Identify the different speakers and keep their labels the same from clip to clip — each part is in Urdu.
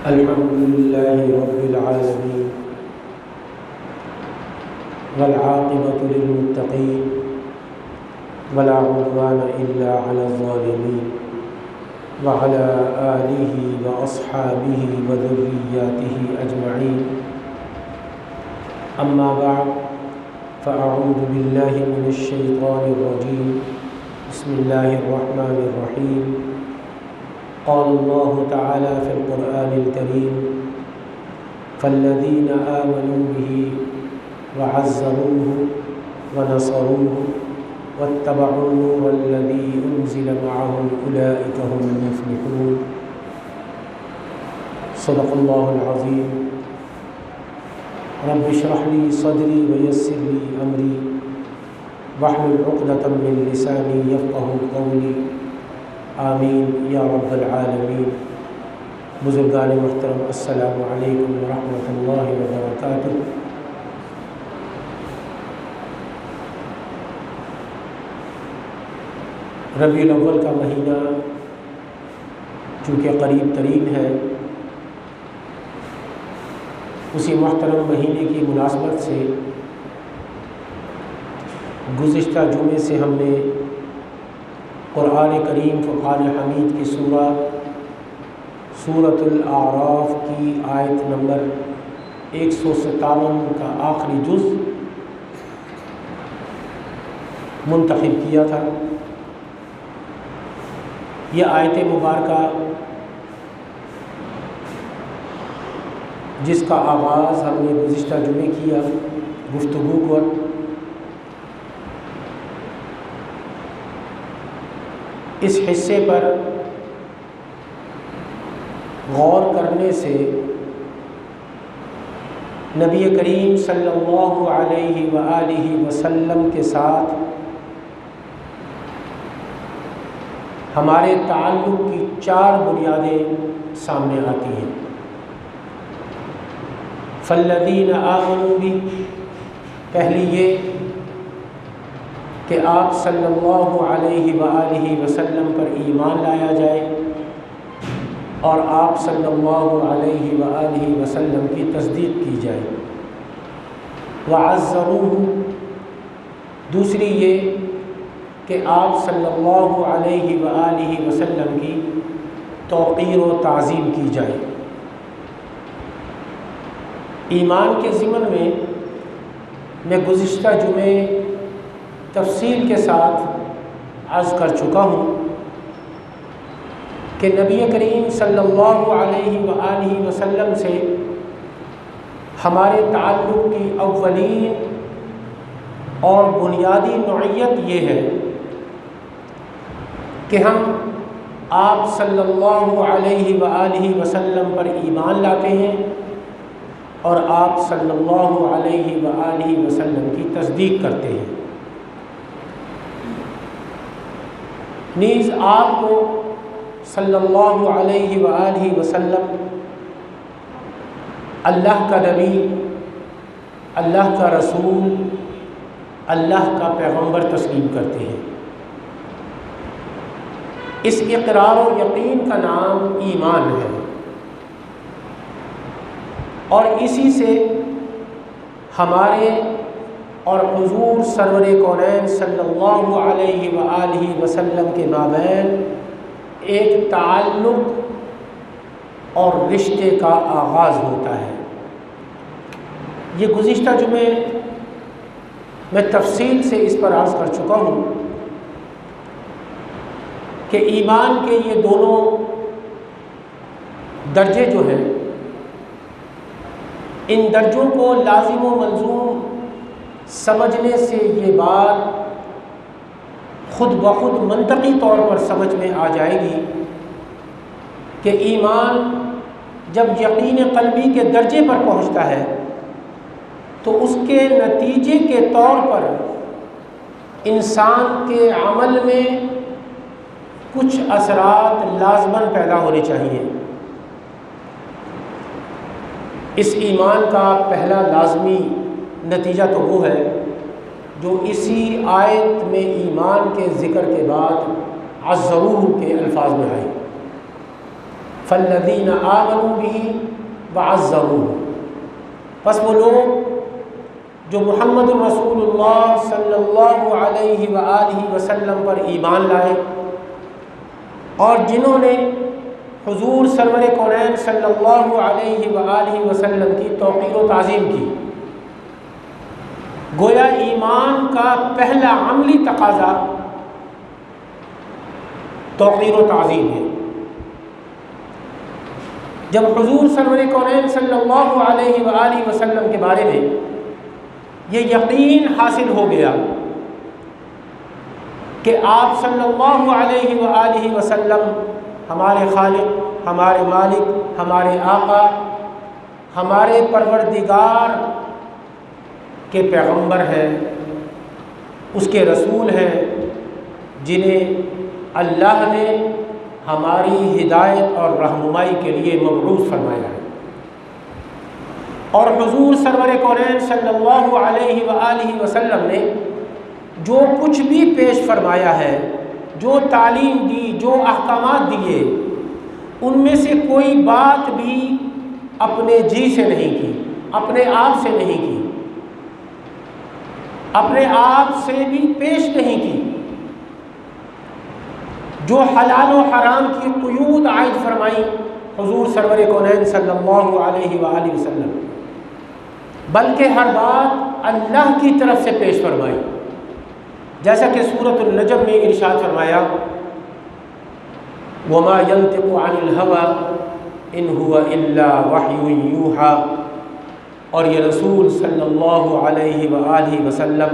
Speaker 1: الحمد لله رب العالمين والعاقبة للمتقين ولا عدوان إلا على الظالمين وعلى آله وأصحابه وذرياته أجمعين. أما بعد فأعوذ بالله من الشيطان الرجيم. بسم الله الرحمن الرحيم. قال الله تعالى في القرآن الكريم: فالذين آمنوا به وعزروه ونصروه واتبعوا النور الذي أنزل معه أولئك هم المفلحون. صدق الله العظيم. رب اشرح لي صدري ويسر لي أمري واحلل عقدة من لساني يفقهوا قولي. آمین یا رب العالمین. بزرگان محترم، السلام علیکم ورحمۃ اللہ وبرکاتہ. ربیع الاول کا مہینہ چونکہ قریب ترین ہے، اسی محترم مہینے کی مناسبت سے گزشتہ جمعے سے ہم نے قرآن کریم فرقان حمید کی سورۃ الاعراف کی آیت نمبر 157 کا آخری جز منتخب کیا تھا. یہ آیت مبارکہ جس کا آغاز ہم نے گزشتہ جمعے کیا گفتگو پر، اس حصے پر غور کرنے سے نبی کریم صلی اللہ علیہ وآلہ وسلم کے ساتھ ہمارے تعلق کی 4 بنیادیں سامنے آتی ہیں. فالذین آمنوا بہ، پہلی یہ کہ آپ صلی اللہ علیہ وآلہ وسلم پر ایمان لایا جائے اور آپ صلی اللہ علیہ وآلہ وسلم کی تصدیق کی جائے. وعزروہ، دوسری یہ کہ آپ صلی اللہ علیہ وآلہ وسلم کی توقیر و تعظیم کی جائے. ایمان کے ضمن میں گزشتہ جمعے تفصیل کے ساتھ عرض کر چکا ہوں کہ نبی کریم صلی اللہ علیہ وآلہ وسلم سے ہمارے تعلق کی اولین اور بنیادی نوعیت یہ ہے کہ ہم آپ صلی اللہ علیہ وآلہ وسلم پر ایمان لاتے ہیں اور آپ صلی اللہ علیہ وآلہ وسلم کی تصدیق کرتے ہیں. نیز آپ کو صلی اللہ علیہ وآلہ وسلم اللہ کا نبی، اللہ کا رسول، اللہ کا پیغمبر تسلیم کرتے ہیں. اس اقرار و یقین کا نام ایمان ہے، اور اسی سے ہمارے اور حضور سرور کونین صلی اللہ علیہ وآلہ وسلم کے مابین ایک تعلق اور رشتے کا آغاز ہوتا ہے. یہ گزشتہ جمعے میں تفصیل سے اس پر عرض کر چکا ہوں کہ ایمان کے یہ دونوں درجے جو ہیں، ان درجوں کو لازم و ملزوم سمجھنے سے یہ بات خود بخود منطقی طور پر سمجھ میں آ جائے گی کہ ایمان جب یقین قلبی کے درجے پر پہنچتا ہے تو اس کے نتیجے کے طور پر انسان کے عمل میں کچھ اثرات لازماً پیدا ہونے چاہیے. اس ایمان کا پہلا لازمی نتیجہ تو وہ ہے جو اسی آیت میں ایمان کے ذکر کے بعد عزروہ کے الفاظ میں آئی. فالذین آمنوا بہ وعزروہ، پس وہ لوگ جو محمد الرسول اللہ صلی اللہ علیہ وآلہ وسلم پر ایمان لائے اور جنہوں نے حضور سرور کونین صلی اللہ علیہ وآلہ وسلم کی توقیر و تعظیم کی۔ گویا ایمان کا پہلا عملی تقاضا توقیر و تعظیم ہے۔ جب حضور سرور کونین صلی اللہ علیہ وآلہ وسلم کے بارے میں یہ یقین حاصل ہو گیا کہ آپ صلی اللہ علیہ وآلہ وسلم ہمارے خالق، ہمارے مالک، ہمارے آقا، ہمارے پروردگار کے پیغمبر ہیں، اس کے رسول ہیں، جنہیں اللہ نے ہماری ہدایت اور رہنمائی کے لیے مبعوث فرمایا ہے، اور حضور سرور کونین صلی اللہ علیہ وآلہ وسلم نے جو کچھ بھی پیش فرمایا ہے، جو تعلیم دی، جو احکامات دیے، ان میں سے کوئی بات بھی اپنے جی سے نہیں کی، اپنے آپ سے نہیں کی، اپنے آپ سے بھی پیش نہیں کی۔ جو حلال و حرام کی قیود عائد فرمائی حضور سرور کونین صلی اللہ علیہ وآلہ وسلم، بلکہ ہر بات اللہ کی طرف سے پیش فرمائی، جیسا کہ سورۃ النجم میں ارشاد فرمایا وَمَا يَنطِقُ عَنِ الْهَوَىٰ إِنْ هُوَ إِلَّا وَحْيٌ يُوحَىٰ، اور یہ رسول صلی اللہ علیہ وآلہ وسلم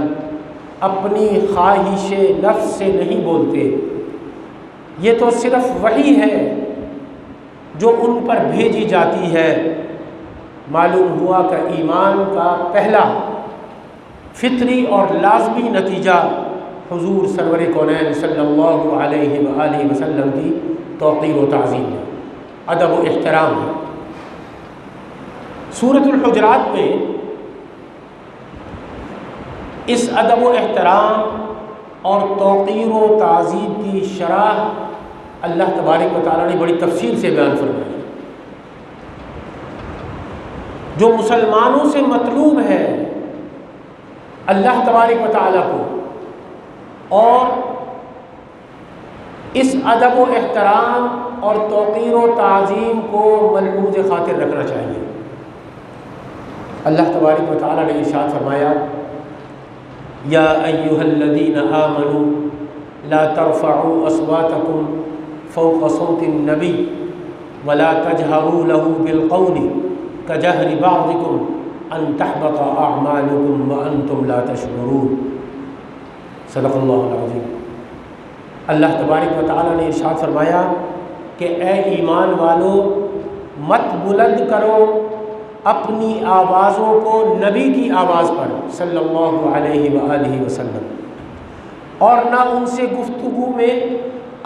Speaker 1: اپنی خواہش نفس سے نہیں بولتے، یہ تو صرف وحی ہے جو ان پر بھیجی جاتی ہے۔ معلوم ہوا کہ ایمان کا پہلا فطری اور لازمی نتیجہ حضور سرور کونین صلی اللہ علیہ وآلہ وسلم کی توقیر و تعظیم ہے، ادب و احترام ہے۔ سورۃ الحجرات میں اس ادب و احترام اور توقیر و تعظیم کی شرح اللہ تبارک و تعالیٰ نے بڑی تفصیل سے بیان فرمائی۔ جو مسلمانوں سے مطلوب ہے اللہ تبارک و تعالیٰ کو، اور اس ادب و احترام اور توقیر و تعظیم کو ملحوظ خاطر رکھنا چاہیے۔ اللہ تبارک و تعالیٰ نے ارشاد فرمایا یا ایھا الذین آمنوا لا ترفعوا اصواتکم فوق صوت النبی ولا تجہروا له بالقول کجہر بعضکم ان تحبط اعمالکم وانتم لا تشعرون۔ صدق اللہ العظیم۔ اللہ تبارک و تعالیٰ نے ارشاد فرمایا کہ اے ایمان والو، مت بلند کرو اپنی آوازوں کو نبی کی آواز پر صلی اللہ علیہ وآلہ وسلم، اور نہ ان سے گفتگو میں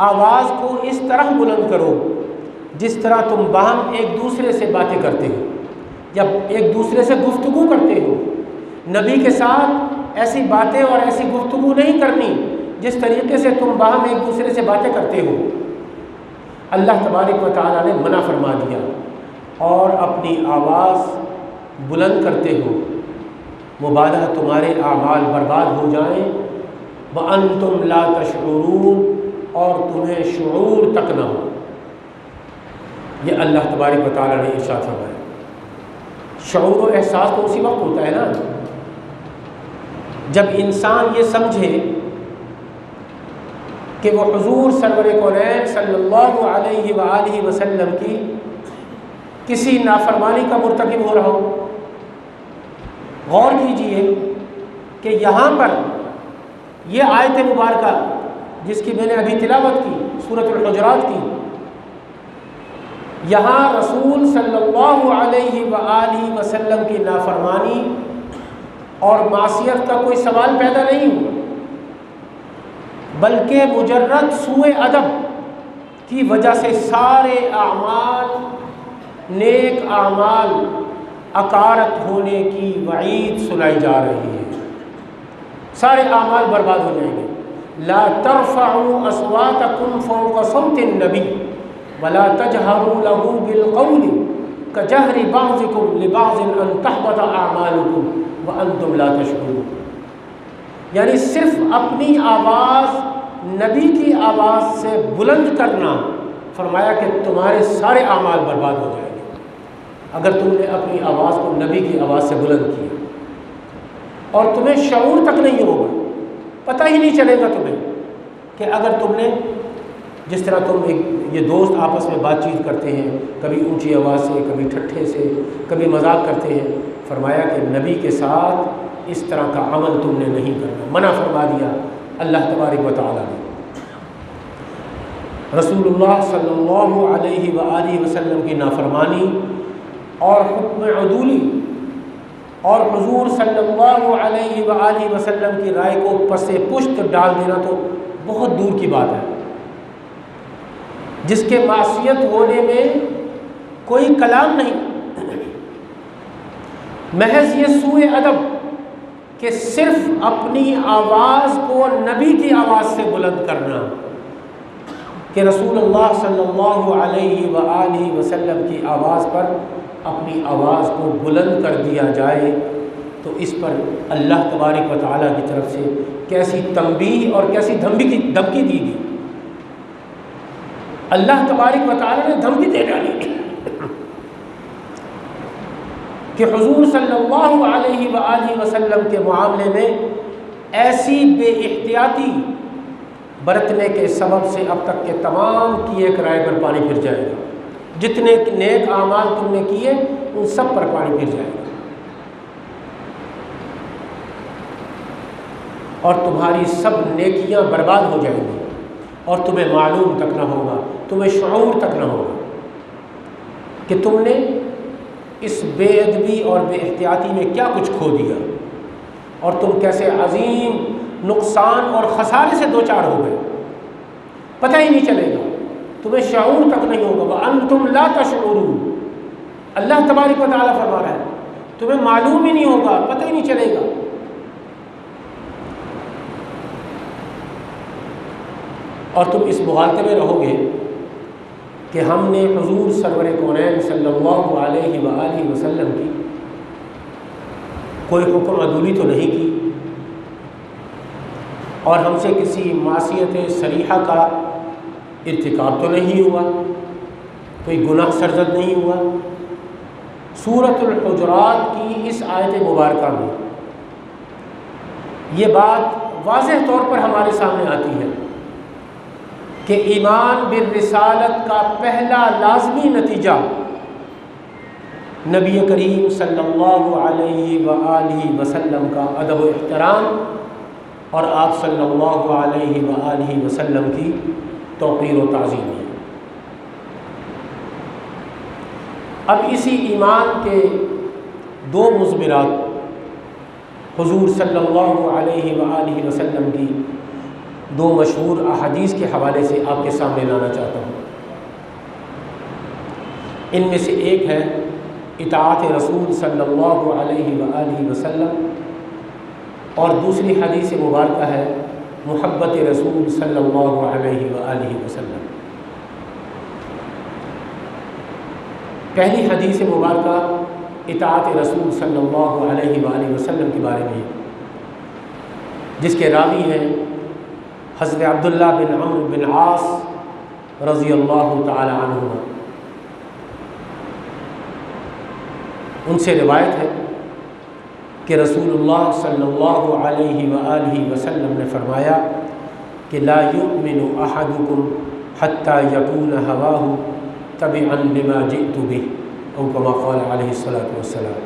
Speaker 1: آواز کو اس طرح بلند کرو جس طرح تم باہم ایک دوسرے سے باتیں کرتے ہو یا ایک دوسرے سے گفتگو کرتے ہو۔ نبی کے ساتھ ایسی باتیں اور ایسی گفتگو نہیں کرنی جس طریقے سے تم باہم ایک دوسرے سے باتیں کرتے ہو۔ اللہ تبارک و تعالیٰ نے منع فرما دیا، اور اپنی آواز بلند کرتے ہو، مبالغہ تمہارے اعمال برباد ہو جائیں، وَأَنْتُمْ لَا تَشْعُرُونَ، اور تمہیں شعور تک نہ ہو۔ یہ اللہ تبارک و تعالیٰ نے ارشاد فرمایا۔ شعور و احساس تو اسی وقت ہوتا ہے نا جب انسان یہ سمجھے کہ وہ حضور سرور کونین صلی اللہ علیہ وآلہ وسلم کی کسی نافرمانی کا مرتکب ہو رہا ہو۔ غور کیجئے کہ یہاں پر یہ آیت مبارکہ جس کی میں نے ابھی تلاوت کی، سورۃ الحجرات کی، یہاں رسول صلی اللہ علیہ وآلہ وسلم کی نافرمانی اور معصیت کا کوئی سوال پیدا نہیں ہوا، بلکہ مجرد سوء ادب کی وجہ سے سارے اعمال، نیک اعمال اکارت ہونے کی وعید سنائی جا رہی ہے۔ سارے اعمال برباد ہو جائیں گے۔ لا ترفعوا اصواتکم فوق صوت النبی، ولا تجهروا له بالقول كجهر بعضكم لبعض ان تحبط اعمالكم وانتم لا تشعرون، یعنی صرف اپنی آواز نبی کی آواز سے بلند کرنا، فرمایا کہ تمہارے سارے اعمال برباد ہو جائیں گے اگر تم نے اپنی آواز کو نبی کی آواز سے بلند کیا، اور تمہیں شعور تک نہیں ہوگا، پتہ ہی نہیں چلے گا تمہیں کہ اگر تم نے جس طرح تم یہ دوست آپس میں بات چیت کرتے ہیں، کبھی اونچی آواز سے، کبھی ٹھٹھے سے، کبھی مذاق کرتے ہیں، فرمایا کہ نبی کے ساتھ اس طرح کا عمل تم نے نہیں کرنا، منع فرما دیا اللہ تبارک و تعالیٰ نے۔ رسول اللہ صلی اللہ علیہ وآلہ وسلم کی نافرمانی اور حکم عدولی اور حضور صلی اللہ علیہ وآلہ وسلم کی رائے کو پس پشت ڈال دینا تو بہت دور کی بات ہے، جس کے معصیت ہونے میں کوئی کلام نہیں، محض یہ سوء ادب کہ صرف اپنی آواز کو نبی کی آواز سے بلند کرنا، کہ رسول اللہ صلی اللہ علیہ وآلہ وسلم کی آواز پر اپنی آواز کو بلند کر دیا جائے، تو اس پر اللہ تبارک و تعالیٰ کی طرف سے کیسی تنبیہ اور کیسی دھمکی دی گئی۔ اللہ تبارک و تعالیٰ نے دھمکی دے ڈالی کہ حضور صلی اللہ علیہ وآلہ وسلم کے معاملے میں ایسی بے احتیاطی برتنے کے سبب سے اب تک کے تمام کیے کرائے پر پانی پھر جائے گا، جتنے نیک اعمال تم نے کیے ان سب پر پانی پھر جائے گا، اور تمہاری سب نیکیاں برباد ہو جائیں گی، اور تمہیں معلوم تک نہ ہوگا، تمہیں شعور تک نہ ہوگا کہ تم نے اس بے ادبی اور بے احتیاطی میں کیا کچھ کھو دیا، اور تم کیسے عظیم نقصان اور خسارے سے دوچار ہو گئے، پتہ ہی نہیں چلے گا، تمہیں شعور تک نہیں ہوگا۔ وَأَنْتُمْ لَا تَشْعُرُونَ، اللہ تبارک و تعالیٰ فرما رہا ہے تمہیں معلوم ہی نہیں ہوگا، پتہ ہی نہیں چلے گا۔ اور تم اس مغالطے میں رہو گے کہ ہم نے حضور سرور کونین صلی اللہ علیہ وآلہ وسلم کی کوئی حکم عدولی تو نہیں کی، اور ہم سے کسی معصیت صریحہ کا ارتکاب تو نہیں ہوا، کوئی گناہ سرزد نہیں ہوا۔ سورۃ الحجرات کی اس آیت مبارکہ میں یہ بات واضح طور پر ہمارے سامنے آتی ہے کہ ایمان بالرسالت کا پہلا لازمی نتیجہ نبی کریم صلی اللہ علیہ وآلہ وسلم کا ادب و احترام اور آپ صلی اللہ علیہ وآلہ وسلم کی توقیر و تعظیم ہے۔ اب اسی ایمان کے دو مضمرات حضور صلی اللہ علیہ وآلہ وسلم کی دو مشہور احادیث کے حوالے سے آپ کے سامنے لانا چاہتا ہوں۔ ان میں سے ایک ہے اطاعت رسول صلی اللہ علیہ وآلہ وسلم، اور دوسری حدیث مبارکہ ہے محبت رسول صلی اللہ علیہ وآلہ وسلم۔ پہلی حدیث مبارکہ اطاعت رسول صلی اللہ علیہ وآلہ وسلم کے بارے میں، جس کے راوی ہیں حضرت عبداللہ بن عمرو بن عاص رضی اللہ تعالی عنہ۔ ان سے روایت ہے کہ رسول اللہ صلی اللہ علیہ وآلہ وسلم نے فرمایا کہ لا یؤمن احدکم حتی یکون ہواہ تبعا لما جئت بہ، او کما قال علیہ الصلاۃ والسلام۔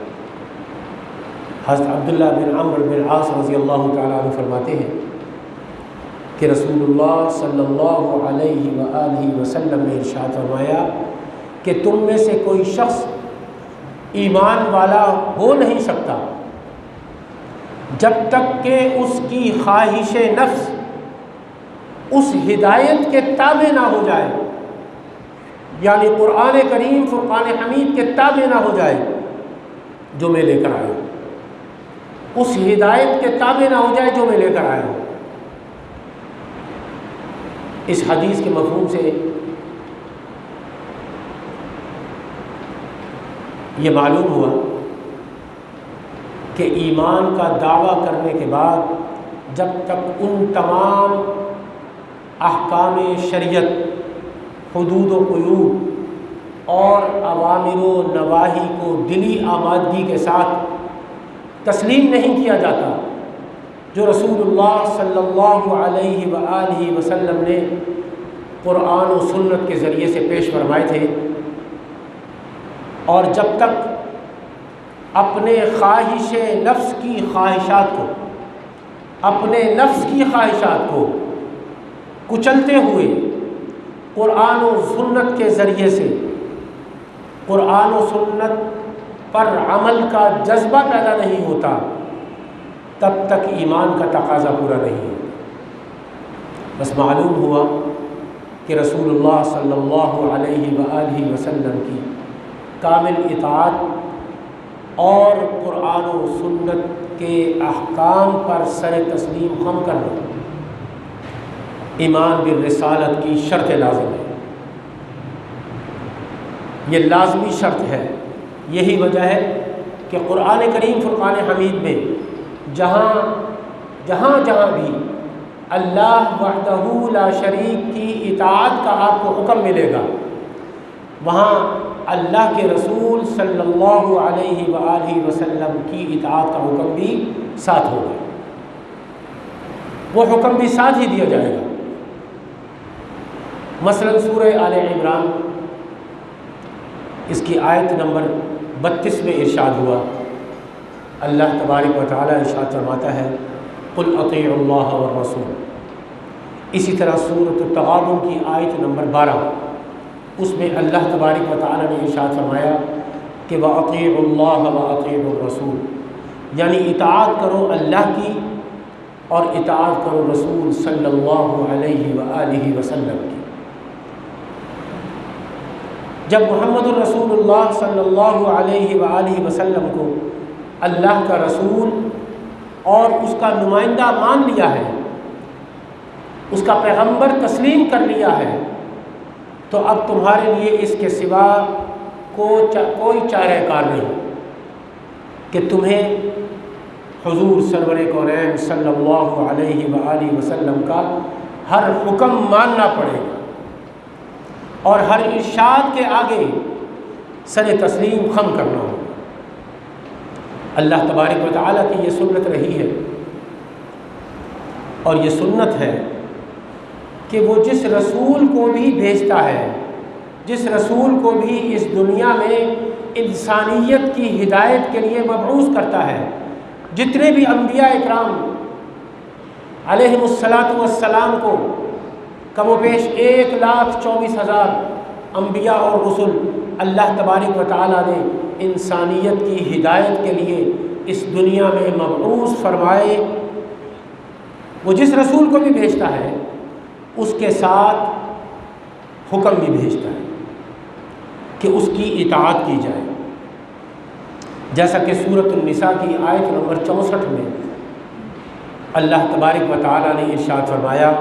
Speaker 1: حضرت عبداللہ بن عمرو بن عاص رضی اللہ تعالی عنہ فرماتے ہیں کہ رسول اللہ صلی اللہ علیہ وآلہ وسلم نے ارشاد فرمایا کہ تم میں سے کوئی شخص ایمان والا ہو نہیں سکتا جب تک کہ اس کی خواہش نفس اس ہدایت کے تابع نہ ہو جائے، یعنی قرآن کریم فرقان حمید کے تابع نہ ہو جائے جو میں لے کر آیا ہوں، اس ہدایت کے تابع نہ ہو جائے جو میں لے کر آیا ہوں۔ اس حدیث کے مفہوم سے یہ معلوم ہوا کہ ایمان کا دعویٰ کرنے کے بعد جب تک ان تمام احکام شریعت، حدود و قیود اور اوامر و نواہی کو دلی آمادگی کے ساتھ تسلیم نہیں کیا جاتا جو رسول اللہ صلی اللہ علیہ وآلہ وسلم نے قرآن و سنت کے ذریعے سے پیش فرمائے تھے، اور جب تک اپنے خواہش نفس کی خواہشات کو، اپنے نفس کی خواہشات کو کچلتے ہوئے قرآن و سنت کے ذریعے سے قرآن و سنت پر عمل کا جذبہ پیدا نہیں ہوتا، تب تک ایمان کا تقاضا پورا نہیں ہوتا۔ بس معلوم ہوا کہ رسول اللہ صلی اللہ علیہ وآلہ وسلم کی کامل اطاعت اور قرآن و سنت کے احکام پر سر تسلیم خم کرنا ایمان بالرسالت کی شرط لازم ہے۔ یہ لازمی شرط ہے۔ یہی وجہ ہے کہ قرآن کریم فرقان حمید میں جہاں جہاں بھی اللہ وحدہ لا شریک کی اطاعت کا آپ کو حکم ملے گا، وہاں اللہ کے رسول صلی اللہ علیہ وآلہ وسلم کی اطاعت کا حکم بھی ساتھ ہوگا، وہ حکم بھی ساتھ ہی دیا جائے گا۔ مثلا سورہ آل عمران اس کی آیت نمبر 32 میں ارشاد ہوا، اللہ تبارک و تعالی ارشاد فرماتا ہے قل اطیعوا اللہ والرسول۔ اسی طرح سورۃ التغابن کی آیت نمبر 12 اس میں اللہ تبارک و تعالی نے ارشاد فرمایا کہ وَأَطِيعُوا اللَّهَ وَأَطِيعُوا الرَّسُولَ، یعنی اطاعت کرو اللہ کی اور اطاعت کرو رسول صلی اللہ علیہ وآلہ وسلم کی۔ جب محمد الرسول اللہ صلی اللہ علیہ وآلہ وسلم کو اللہ کا رسول اور اس کا نمائندہ مان لیا ہے، اس کا پیغمبر تسلیم کر لیا ہے، تو اب تمہارے لیے اس کے سوا کوئی چارہ کار نہیں کہ تمہیں حضور سرور کونین صلی اللہ علیہ وآلہ وسلم کا ہر حکم ماننا پڑے گا اور ہر ارشاد کے آگے سر تسلیم خم کرنا ہوگا۔ اللہ تبارک و تعالیٰ کی یہ سنت رہی ہے، اور یہ سنت ہے کہ وہ جس رسول کو بھی بھیجتا ہے، جس رسول کو بھی اس دنیا میں انسانیت کی ہدایت کے لیے مبعوث کرتا ہے، جتنے بھی انبیاء اکرام علیہم الصلاۃ والسلام کو کم و بیش 1,24,000 انبیاء اور رسل اللہ تبارک و تعالیٰ نے انسانیت کی ہدایت کے لیے اس دنیا میں مبعوث فرمائے، وہ جس رسول کو بھی بھیجتا ہے اس کے ساتھ حکم بھی بھیجتا ہے کہ اس کی اطاعت کی جائے، جیسا کہ سورۃ النساء کی آیت نمبر 64 میں اللہ تبارک و تعالیٰ نے ارشاد فرمایا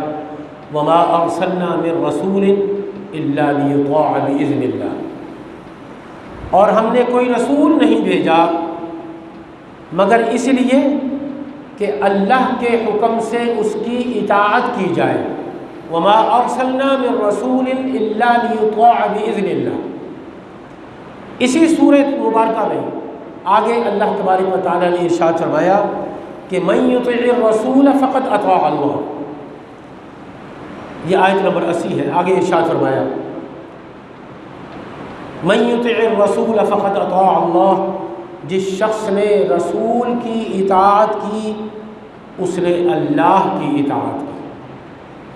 Speaker 1: وَمَا أَرْسَلْنَا مِن رَّسُولٍ إِلَّا لِيُطَاعَ بِإِذْنِ اللَّهِ، اور ہم نے کوئی رسول نہیں بھیجا مگر اس لیے کہ اللہ کے حکم سے اس کی اطاعت کی جائے۔ وَمَا أَرْسَلْنَا مِن رَّسُولٍ إِلَّا لِيُطَاعَ بِإِذْنِ اللَّهِ۔ اسی سورۃ مبارکہ میں آگے اللہ تبارک و تعالیٰ نے ارشاد فرمایا کہ مَن يُطِعِ الرَّسُولَ فَقَدْ أَطَاعَ اللَّهَ، یہ آیت نمبر 80 ہے۔ آگے ارشاد فرمایا مَن يُطِعِ الرَّسُولَ فَقَدْ أَطَاعَ اللَّهَ، جس شخص نے رسول کی اطاعت کی اس نے اللہ کی اطاعت کی۔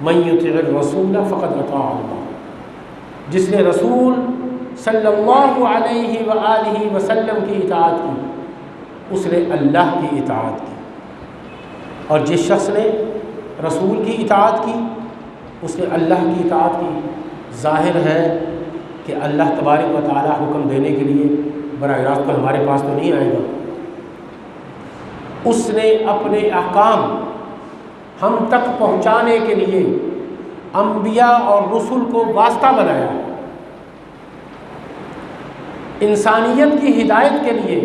Speaker 1: مَن يُطِعِ الرَّسُولَ فَقَدْ أَطَاعَ اللَّهَ، جس نے رسول صلی اللہ علیہ وآلہ وسلم کی اطاعت کی اس نے اللہ کی اطاعت کی، اور جس شخص نے رسول کی اطاعت کی اس نے اللہ کی اطاعت کی۔ ظاہر ہے کہ اللہ تبارک و تعالیٰ حکم دینے کے لیے براہ راست ہمارے پاس تو نہیں آئے گا، اس نے اپنے احکام ہم تک پہنچانے کے لیے انبیاء اور رسل کو واسطہ بنایا۔ انسانیت کی ہدایت کے لیے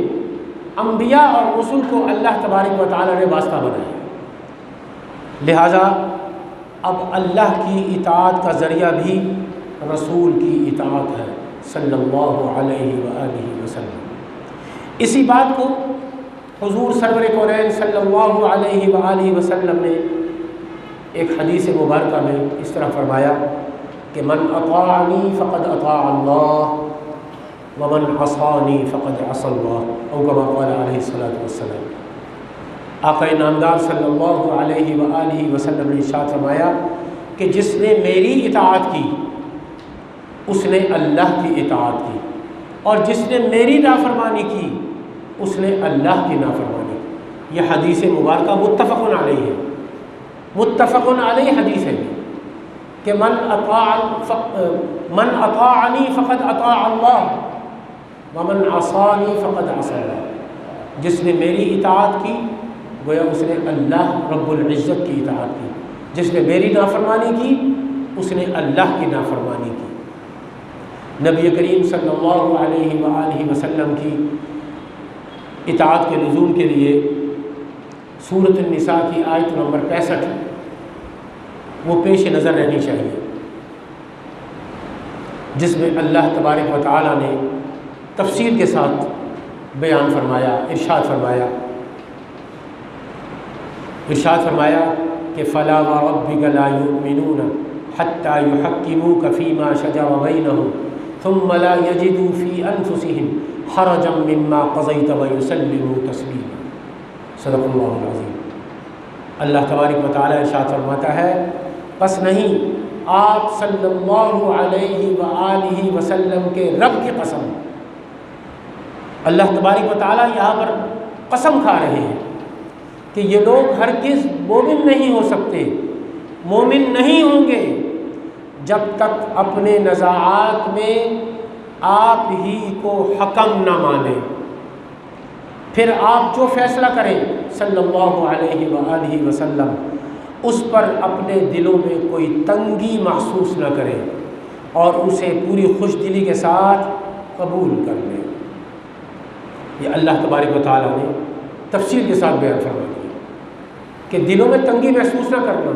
Speaker 1: انبیاء اور رسل کو اللہ تبارک و تعالیٰ نے واسطہ بنایا، لہٰذا اب اللہ کی اطاعت کا ذریعہ بھی رسول کی اطاعت ہے صلی اللہ علیہ وآلہ وسلم۔ اسی بات کو حضور سرور کونین صلی اللہ علیہ وآلہ وسلم نے ایک حدیث مبارکہ میں اس طرح فرمایا کہ من اطاعنی فقد اطاع اللہ ومن عصانی فقد عصى اللہ، او کما قال علیہ الصلوۃ والسلام۔ آقا نامدار صلی اللہ علیہ وآلہ وسلم نے ارشاد فرمایا کہ جس نے میری اطاعت کی اس نے اللہ کی اطاعت کی، اور جس نے میری نافرمانی کی اس نے اللہ کی نافرمانی کی۔ یہ حدیث مبارکہ متفق علیہ ہے، متفق علیہ حدیث ہے کہ من اطاعنی فقد اطاع اللہ ومن عصانی فقد عصى اللہ۔ جس نے میری اطاعت کی گویا اس نے اللہ رب العزت کی اطاعت کی، جس نے میری نافرمانی کی اس نے اللہ کی نافرمانی کی۔ نبی کریم صلی اللہ علیہ وآلہ وسلم کی اطاعت کے لزوم کے لیے سورۃ النساء کی آیت نمبر 65 وہ پیش نظر رہنی چاہیے، جس میں اللہ تبارک و تعالیٰ نے تفصیل کے ساتھ بیان فرمایا، ارشاد فرمایا کہ فَلَا وَرَبِّكَ لَا يُؤْمِنُونَ حَتَّى يُحَكِّمُوكَ فِي مَا شَجَرَ بَيْنَهُمْ ثُمَّ لَا يَجِدُوا فِي أَنفُسِهِمْ حَرَجًا مِّمَّا قَضَيْتَ وَيُسَلِّمُوا تَسْلِيمًا۔ صدق اللہ العظیم۔ اللہ تبارک و تعالیٰ ارشاد فرماتا ہے پس نہیں آپ صلی اللہ علیہ وآلہ وسلم کے رب کی قسم، اللہ تبارک و تعالیٰ یہاں پر قسم کھا رہے ہیں کہ یہ لوگ ہرگز مومن نہیں ہو سکتے، مومن نہیں ہوں گے جب تک اپنے نزاعات میں آپ ہی کو حکم نہ مانیں، پھر آپ جو فیصلہ کریں صلی اللہ علیہ وآلہ وسلم اس پر اپنے دلوں میں کوئی تنگی محسوس نہ کریں اور اسے پوری خوش دلی کے ساتھ قبول کر لیں۔ یہ اللہ تبارک و تعالیٰ نے تفصیل کے ساتھ بیان فرما دیا کہ دلوں میں تنگی محسوس نہ کرنا۔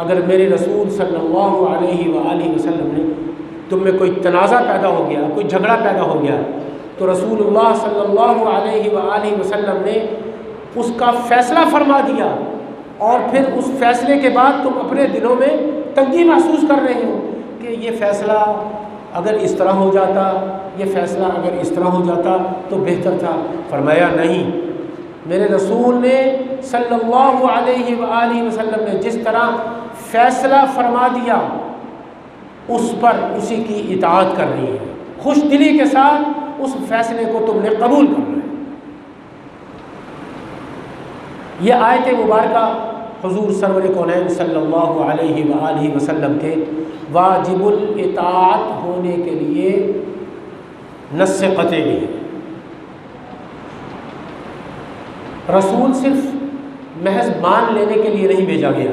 Speaker 1: اگر میرے رسول صلی اللہ علیہ وآلہ وسلم نے تم میں کوئی تنازع پیدا ہو گیا، کوئی جھگڑا پیدا ہو گیا، تو رسول اللہ صلی اللہ علیہ وآلہ وسلم نے اس کا فیصلہ فرما دیا، اور پھر اس فیصلے کے بعد تم اپنے دلوں میں تنگی محسوس کر رہے ہو کہ یہ فیصلہ اگر اس طرح ہو جاتا، یہ فیصلہ اگر اس طرح ہو جاتا تو بہتر تھا۔ فرمایا نہیں، میرے رسول نے صلی اللہ علیہ وآلہ وسلم نے جس طرح فیصلہ فرما دیا اس پر اسی کی اطاعت کرنی ہے، خوش دلی کے ساتھ اس فیصلے کو تم نے قبول کرنا ہے۔ یہ آیت مبارکہ حضور سرور کونین صلی اللہ علیہ وآلہ وسلم کے واجب الاطاعت ہونے کے لیے نص قطعی ہے۔ رسول صرف محض مان لینے کے لیے نہیں بھیجا گیا،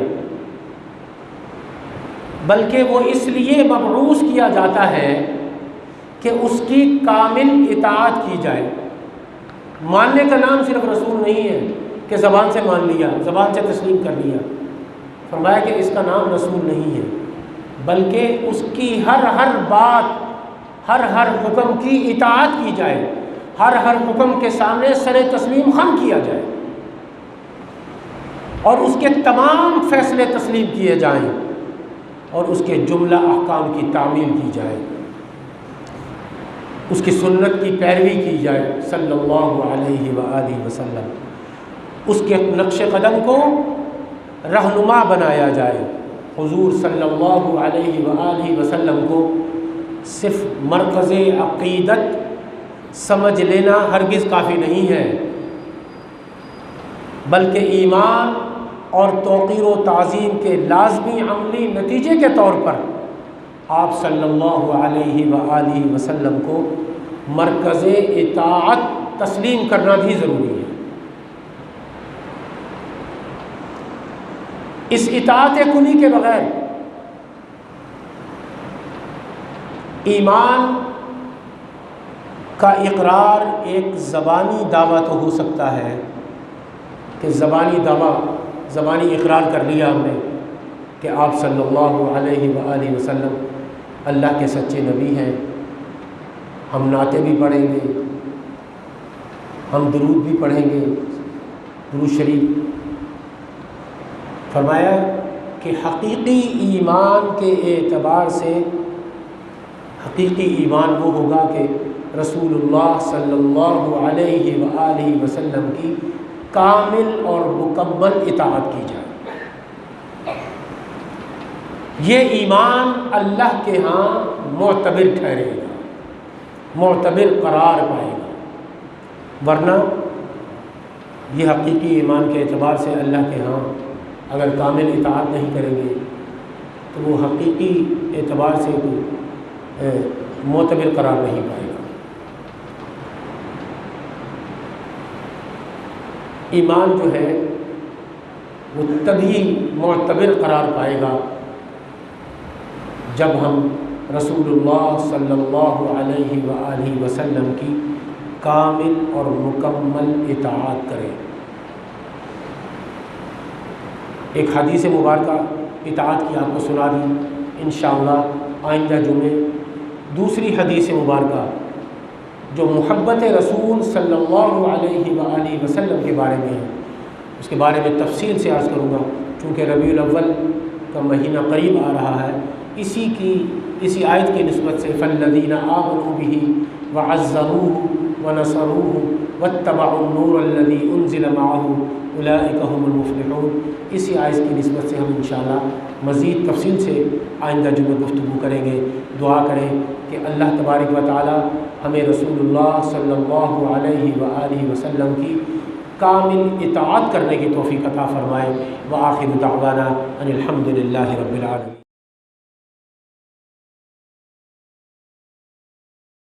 Speaker 1: بلکہ وہ اس لیے مبعوث کیا جاتا ہے کہ اس کی کامل اطاعت کی جائے۔ ماننے کا نام صرف رسول نہیں ہے کہ زبان سے مان لیا، زبان سے تسلیم کر لیا۔ فرمایا کہ اس کا نام رسول نہیں ہے، بلکہ اس کی ہر بات، ہر حکم کی اطاعت کی جائے، ہر حکم کے سامنے سر تسلیم خم کیا جائے اور اس کے تمام فیصلے تسلیم کیے جائیں اور اس کے جملہ احکام کی تعمیل کی جائے، اس کی سنت کی پیروی کی جائے صلی اللہ علیہ وآلہ وسلم، اس کے نقش قدم کو رہنما بنایا جائے۔ حضور صلی اللہ علیہ وآلہ وسلم کو صرف مرکز عقیدت سمجھ لینا ہرگز کافی نہیں ہے، بلکہ ایمان اور توقیر و تعظیم کے لازمی عملی نتیجے کے طور پر آپ صلی اللہ علیہ وآلہ وسلم کو مرکز اطاعت تسلیم کرنا بھی ضروری ہے۔ اس اطاعت کلی کے بغیر ایمان کا اقرار ایک زبانی دعویٰ تو ہو سکتا ہے کہ زبانی اقرار کر لیا ہم نے کہ آپ صلی اللہ علیہ وآلہ وسلم اللہ کے سچے نبی ہیں، ہم نعتیں بھی پڑھیں گے، ہم درود بھی پڑھیں گے، درود شریف۔ فرمایا کہ حقیقی ایمان کے اعتبار سے حقیقی ایمان وہ ہوگا کہ رسول اللہ صلی اللہ علیہ وآلہ وسلم کی کامل اور مکمل اطاعت کی جائے۔ یہ ایمان اللہ کے ہاں معتبر ٹھہرے گا، معتبر قرار پائے گا، ورنہ یہ حقیقی ایمان کے اعتبار سے اللہ کے ہاں اگر کامل اطاعت نہیں کریں گے تو وہ حقیقی اعتبار سے معتبر قرار نہیں پائے گا۔ ایمان جو ہے وہ تبھی معتبر قرار پائے گا جب ہم رسول اللہ صلی اللہ علیہ وآلہ وسلم کی کامل اور مکمل اطاعت کریں۔ ایک حدیث مبارکہ اطاعت کی آپ کو سنا دی، انشاءاللہ آئندہ جمعے دوسری حدیث مبارکہ جو محبت رسول صلی اللہ علیہ وآلہ وسلم کے بارے میں ہے، اس کے بارے میں تفصیل سے عرض کروں گا، چونکہ ربیع الاول کا مہینہ قریب آ رہا ہے۔ اسی آیت کی نسبت سے فالذین آمنوا بہ وعزروہ ونصروہ واتبعوا النور الذی انزل معہ اولئک هم المفلحون، اسی آیت کی نسبت سے ہم انشاءاللہ مزید تفصیل سے آئندہ جمعہ گفتگو کریں گے۔ دعا کریں کہ اللہ تبارک و تعالی ہمیں رسول اللہ صلی اللہ علیہ وآلہ وسلم کی کامل اطاعت کرنے کی توفیق عطا فرمائے۔ وآخر دعوانا ان الحمد للہ رب العالمین۔